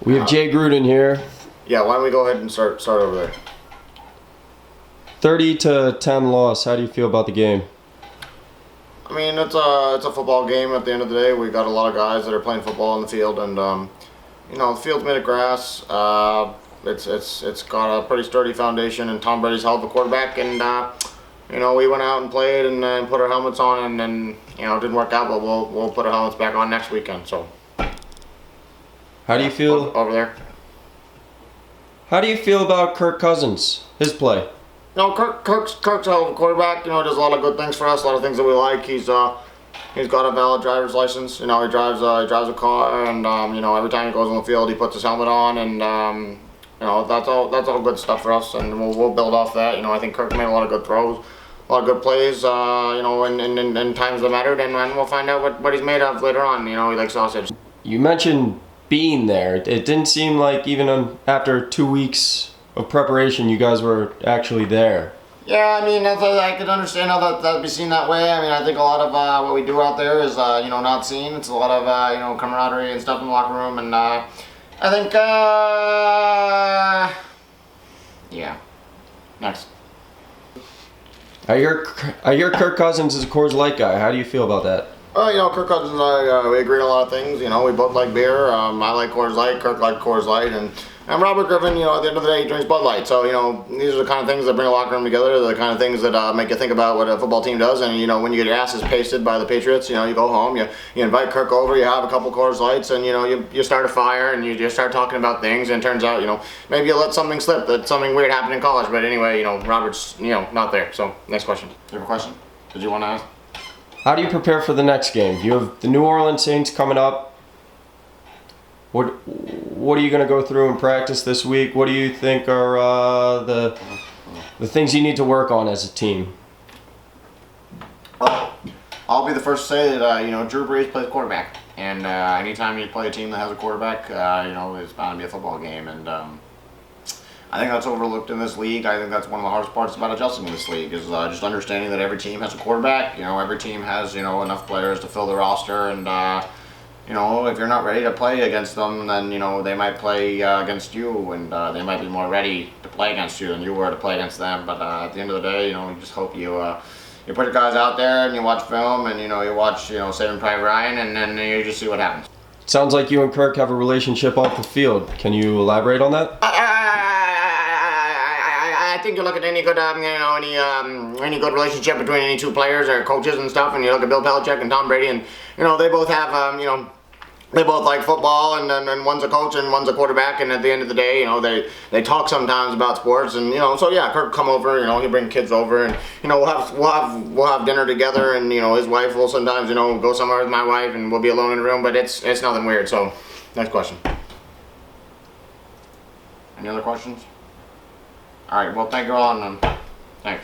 We have Jay Gruden here. Yeah, why don't we go ahead and start over there? 30-10 loss. How do you feel about the game? I mean, it's a football game. At the end of the day, we got a lot of guys that are playing football in the field, and the field's made of grass. It's got a pretty sturdy foundation, and Tom Brady's held the quarterback. And we went out and played and put our helmets on, and then it didn't work out, but we'll put our helmets back on next weekend. So. How do you feel over there? How do you feel about Kirk Cousins? His play? Kirk's a hell of a quarterback. Does a lot of good things for us. A lot of things that we like. He's got a valid driver's license. He drives a car, and every time he goes on the field, he puts his helmet on, and that's all good stuff for us. And we'll build off that. I think Kirk made a lot of good throws, a lot of good plays. In times that mattered, and we'll find out what he's made of later on. He likes sausage. You mentioned being there. It didn't seem like even after 2 weeks of preparation, you guys were actually there. Yeah, I mean, I could understand how that'd be seen that way. I mean, I think a lot of what we do out there is, not seen. It's a lot of, camaraderie and stuff in the locker room, and I think, yeah. Next. I hear Kirk Cousins is a Coors Light guy. How do you feel about that? Kirk Cousins and I, we agree on a lot of things. We both like beer. I like Coors Light. Kirk liked Coors Light, and Robert Griffin, at the end of the day, he drinks Bud Light. So, these are the kind of things that bring a locker room together. They're the kind of things that make you think about what a football team does. And, when you get your asses pasted by the Patriots, you go home, you invite Kirk over, you have a couple Coors Lights, and, you start a fire, and you just start talking about things. And it turns out, maybe you let something slip, that something weird happened in college. But anyway, Robert's, not there. So, next question. Do you have a question? Did you want to ask? How do you prepare for the next game? You have the New Orleans Saints coming up. What are you going to go through in practice this week? What do you think are the things you need to work on as a team? Well, I'll be the first to say that Drew Brees plays quarterback, and anytime you play a team that has a quarterback, it's bound to be a football game, and I think that's overlooked in this league. I think that's one of the hardest parts about adjusting in this league is just understanding that every team has a quarterback. Every team has enough players to fill the roster, and if you're not ready to play against them, then they might play against you, and they might be more ready to play against you than you were to play against them. But at the end of the day, you just hope you put your guys out there and you watch film, and you watch Saving Private Ryan, and then you just see what happens. Sounds like you and Kirk have a relationship off the field. Can you elaborate on that? I think you look at any good, any good relationship between any two players or coaches and stuff, and you look at Bill Belichick and Tom Brady, and they both have, they both like football, and one's a coach and one's a quarterback, and at the end of the day, they talk sometimes about sports, and so yeah, Kirk come over, he'll bring kids over, and we'll have dinner together, and his wife will sometimes go somewhere with my wife, and we'll be alone in the room, but it's nothing weird. So, next question. Any other questions? All right, well, thank you all, and thanks.